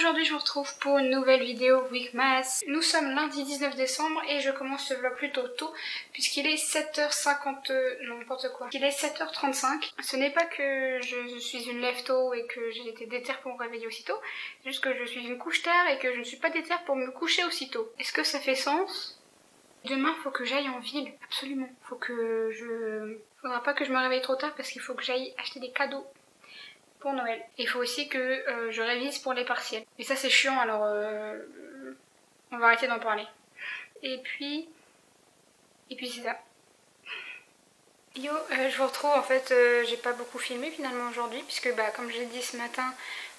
Aujourd'hui je vous retrouve pour une nouvelle vidéo Weekmas. Nous sommes lundi 19 décembre et je commence ce vlog plutôt tôt puisqu'il est 7h50, non n'importe quoi, il est 7h35. Ce n'est pas que je suis une lève-tôt et que j'ai été déterre pour me réveiller aussitôt, c'est juste que je suis une couche-tard et que je ne suis pas déterre pour me coucher aussitôt. Est-ce que ça fait sens? Demain faut que j'aille en ville, absolument. Faudra pas que je me réveille trop tard parce qu'il faut que j'aille acheter des cadeaux pour Noël. Il faut aussi que je révise pour les partiels. Et ça c'est chiant, alors on va arrêter d'en parler. Et puis c'est ça. Yo, je vous retrouve. En fait j'ai pas beaucoup filmé finalement aujourd'hui puisque comme je l'ai dit ce matin,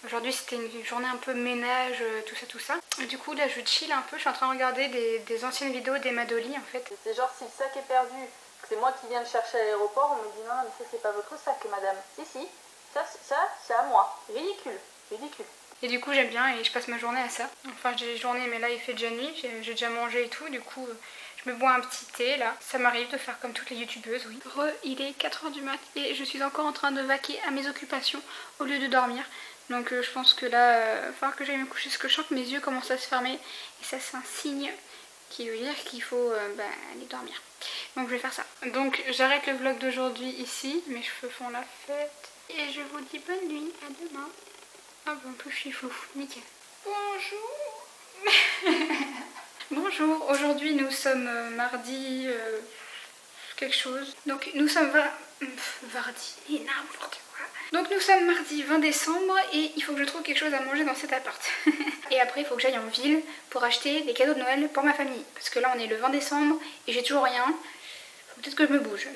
aujourd'hui c'était une journée un peu ménage, tout ça. Et du coup là je chill un peu, je suis en train de regarder des anciennes vidéos d'Emma Dolly en fait. C'est genre si le sac est perdu, c'est moi qui viens le chercher à l'aéroport, on me dit non mais ça c'est pas votre sac madame. Si. Ça, c'est à moi. Ridicule. Et du coup j'aime bien et je passe ma journée à ça. Enfin j'ai des journées mais là il fait déjà nuit, j'ai déjà mangé et tout, du coup je me bois un petit thé là. Ça m'arrive de faire comme toutes les youtubeuses, oui. Il est 4h du mat et je suis encore en train de vaquer à mes occupations au lieu de dormir. Donc je pense que là, il va falloir que j'aille me coucher parce que je sens que mes yeux commencent à se fermer. Et ça c'est un signe qui veut dire qu'il faut aller dormir. Donc je vais faire ça. Donc j'arrête le vlog d'aujourd'hui ici, mes cheveux font la fête. Et je vous dis bonne nuit, à demain. Ah bon, en plus je suis flou, nickel. Bonjour. Bonjour, aujourd'hui nous sommes mardi quelque chose. Donc nous sommes mardi, n'importe quoi. Donc nous sommes mardi 20 décembre et il faut que je trouve quelque chose à manger dans cet appart. Et après il faut que j'aille en ville pour acheter des cadeaux de Noël pour ma famille. Parce que là on est le 20 décembre et j'ai toujours rien. Faut peut-être que je me bouge.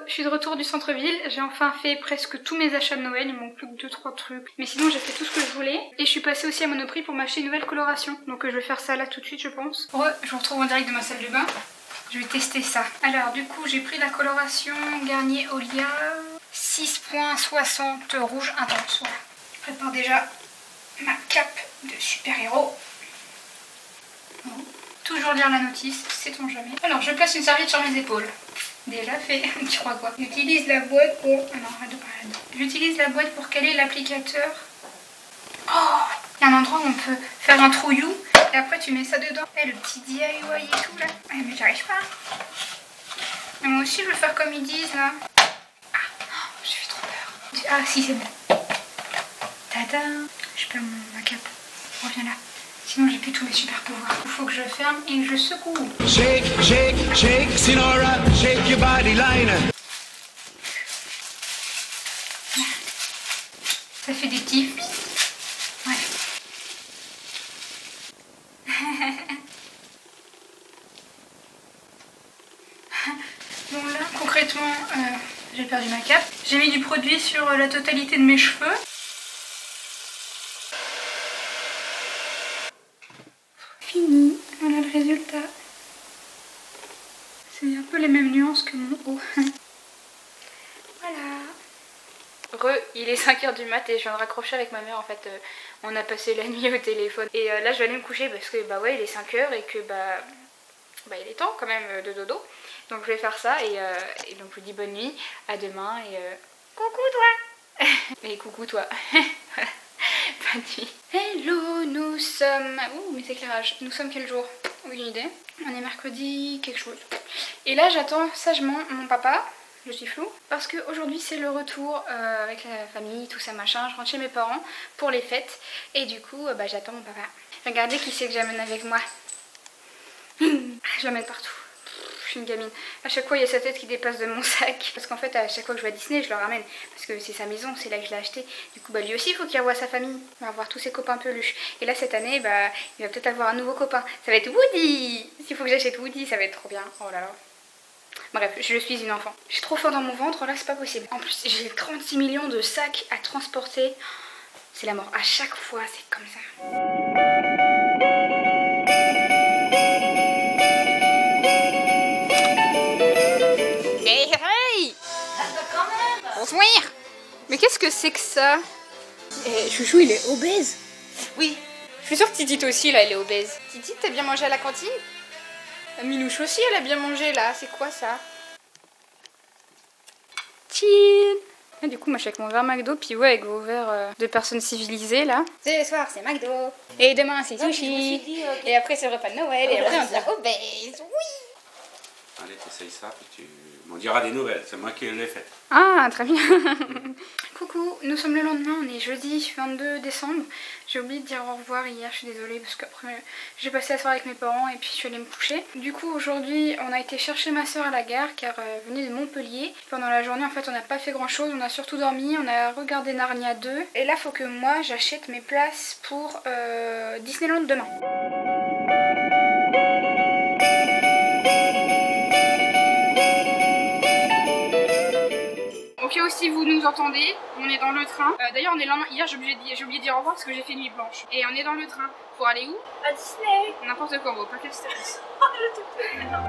Je suis de retour du centre-ville, j'ai enfin fait presque tous mes achats de Noël, il me manque plus que 2-3 trucs. Mais sinon j'ai fait tout ce que je voulais. Et je suis passée aussi à Monoprix pour m'acheter une nouvelle coloration. Donc je vais faire ça là tout de suite je pense. Je vous retrouve en direct de ma salle de bain. Je vais tester ça. Alors du coup j'ai pris la coloration Garnier Olia 6.60 rouge intense. Voilà. Je prépare déjà ma cape de super-héros. Toujours lire la notice, sait-on jamais. Alors je place une serviette sur mes épaules. Déjà fait, tu crois quoi? J'utilise la boîte pour... Ah non, arrête. J'utilise la boîte pour caler l'applicateur. Oh, il y a un endroit où on peut faire un trouillou et après tu mets ça dedans. Et le petit DIY et tout là. Mais j'arrive pas. Mais moi aussi je veux faire comme ils disent là. Ah, j'ai fait trop peur. Ah si, c'est bon. Tada. Je perds ma cape. Reviens là. Sinon j'ai plus tous mes super pouvoirs. Il faut que je ferme et que je secoue. Shake, shake, shake, Sinora, shake your body line. Ça fait des tifs. Ouais. Bon là, concrètement, j'ai perdu ma cape. J'ai mis du produit sur la totalité de mes cheveux. Fini, voilà le résultat. C'est un peu les mêmes nuances que mon haut. Voilà. Il est 5h du mat et je viens de raccrocher avec ma mère en fait. On a passé la nuit au téléphone. Et là je vais aller me coucher parce que ouais il est 5h et que il est temps quand même de dodo. Donc je vais faire ça et donc je vous dis bonne nuit, à demain et coucou toi. Et coucou toi. Voilà. Bonne nuit. Hello, nous sommes... Ouh, mes éclairages. Nous sommes quel jour? Aucune idée. On est mercredi quelque chose. Et là, j'attends sagement mon papa. Je suis floue. Parce qu'aujourd'hui, c'est le retour avec la famille, tout ça machin. Je rentre chez mes parents pour les fêtes. Et du coup, j'attends mon papa. Regardez qui c'est que j'amène avec moi. Je l'amène partout. Je suis une gamine. À chaque fois il y a sa tête qui dépasse de mon sac. Parce qu'en fait à chaque fois que je vais à Disney je le ramène. Parce que c'est sa maison, c'est là que je l'ai acheté. Du coup lui aussi il faut qu'il revoie sa famille. Il va voir tous ses copains peluches. Et là cette année il va peut-être avoir un nouveau copain. Ça va être Woody. S'il faut que j'achète Woody ça va être trop bien. Oh là là. Bref, je suis une enfant. J'ai trop faim dans mon ventre, là c'est pas possible. En plus j'ai 36 millions de sacs à transporter. C'est la mort. À chaque fois c'est comme ça. Bonsoir. Mais qu'est-ce que c'est que ça? Chouchou il est obèse. Oui, suis sûre que Titi aussi là, elle est obèse. Titi, t'as bien mangé à la cantine? Minouche aussi, elle a bien mangé là. C'est quoi ça? Chill. Et du coup, moi je suis avec mon verre McDo, puis ouais, avec vos verres de personnes civilisées là. Ce soir c'est McDo. Et demain c'est sushi. Et après c'est le repas de Noël. Et après on devient obèse. Oui. Allez, t'essayes ça, puis tu m'en diras des nouvelles. C'est moi qui l'ai fait. Ah, très bien. Coucou, nous sommes le lendemain, on est jeudi 22 décembre. J'ai oublié de dire au revoir hier, je suis désolée parce qu'après j'ai passé la soirée avec mes parents et puis je suis allée me coucher. Du coup aujourd'hui on a été chercher ma soeur à la gare car elle venait de Montpellier. Pendant la journée en fait on n'a pas fait grand chose, on a surtout dormi, on a regardé Narnia 2. Et là faut que moi j'achète mes places pour Disneyland demain. Au cas où si vous nous entendez, on est dans le train. D'ailleurs on est lendemain. Hier j'ai oublié de dire au revoir parce que j'ai fait nuit blanche. Et on est dans le train. Pour aller où? À Disney. N'importe quoi, on va pas faire stress.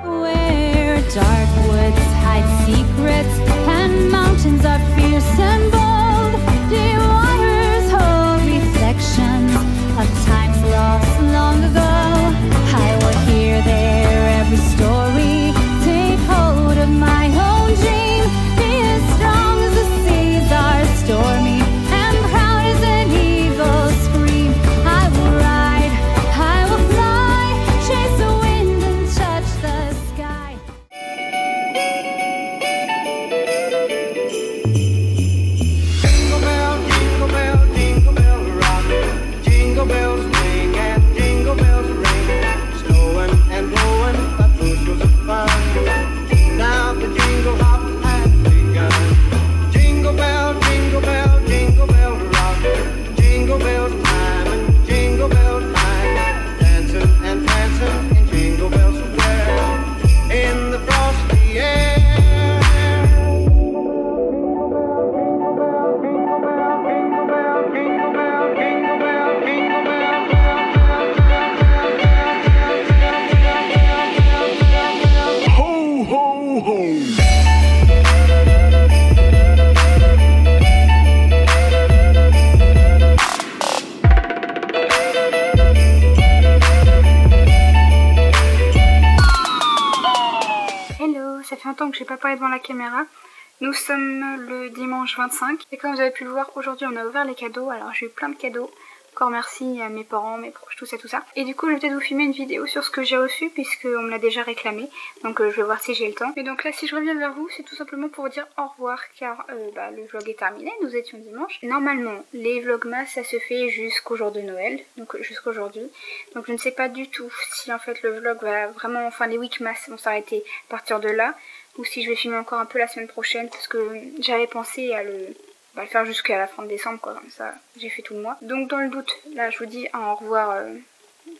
Where dark woods hide secrets and mountains are fierce and bold. Deep waters hold reflections of times lost long ago. I will hear their every story. Take hold of my own dream. Be as strong as the seas are stormy and proud as an eagle's scream. I will ride, I will fly, chase the wind and touch the sky. Jingle bell rock. Jingle bells ring and jingle bells ring. Snowing and blowing, the bushels of fun. Now the jingle hop has begun. Jingle bell rock. Jingle bells time and jingle bells time. Dancing and prancing in Jingle Bell Square. In the frosty air. Ho, ho, ho. Hello, ça fait un temps que j'ai pas parlé devant la caméra. Nous sommes le dimanche 25 et comme vous avez pu le voir, aujourd'hui on a ouvert les cadeaux. Alors j'ai eu plein de cadeaux. Encore merci à mes parents, mes proches, tout ça. Et du coup je vais peut-être vous filmer une vidéo sur ce que j'ai reçu puisque on me l'a déjà réclamé. Donc je vais voir si j'ai le temps. Et donc là si je reviens vers vous c'est tout simplement pour vous dire au revoir car le vlog est terminé, nous étions dimanche. Normalement les vlogmas ça se fait jusqu'au jour de Noël, donc jusqu'aujourd'hui. Donc je ne sais pas du tout si en fait le vlog va vraiment, enfin les weekmas vont s'arrêter à partir de là. Ou si je vais filmer encore un peu la semaine prochaine parce que j'avais pensé à le faire jusqu'à la fin de décembre quoi, comme ça j'ai fait tout le mois. Donc dans le doute, là je vous dis un au revoir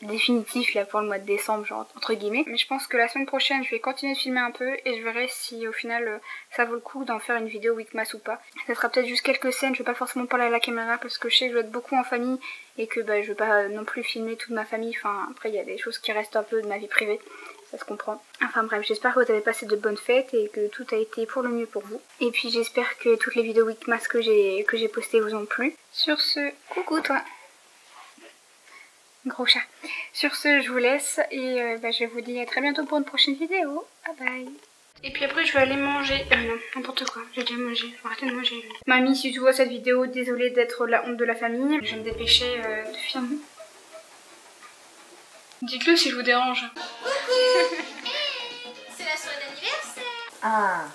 définitif là pour le mois de décembre genre entre guillemets. Mais je pense que la semaine prochaine je vais continuer de filmer un peu et je verrai si au final ça vaut le coup d'en faire une vidéo weekmas ou pas. Ça sera peut-être juste quelques scènes, je vais pas forcément parler à la caméra parce que je sais que je vais être beaucoup en famille et que je vais pas non plus filmer toute ma famille. Enfin après il y a des choses qui restent un peu de ma vie privée. Ça se comprend. Enfin bref, j'espère que vous avez passé de bonnes fêtes et que tout a été pour le mieux pour vous. Et puis j'espère que toutes les vidéos weekmas que j'ai postées vous ont plu. Sur ce, coucou toi, gros chat. Sur ce, je vous laisse et je vous dis à très bientôt pour une prochaine vidéo. Bye bye. Et puis après je vais aller manger, non, n'importe quoi, j'ai déjà mangé, faut arrêter de manger. Mamie, si tu vois cette vidéo, désolée d'être la honte de la famille, je vais me dépêcher de filmer. Dites-le si je vous dérange. C'est la soirée d'anniversaire. 1,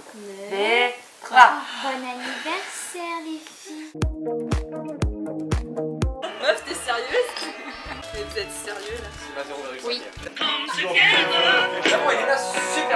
2, 3. Bon anniversaire les filles. Meuf, t'es sérieuse? Mais vous êtes sérieux là? Oui. D'abord, il est là, super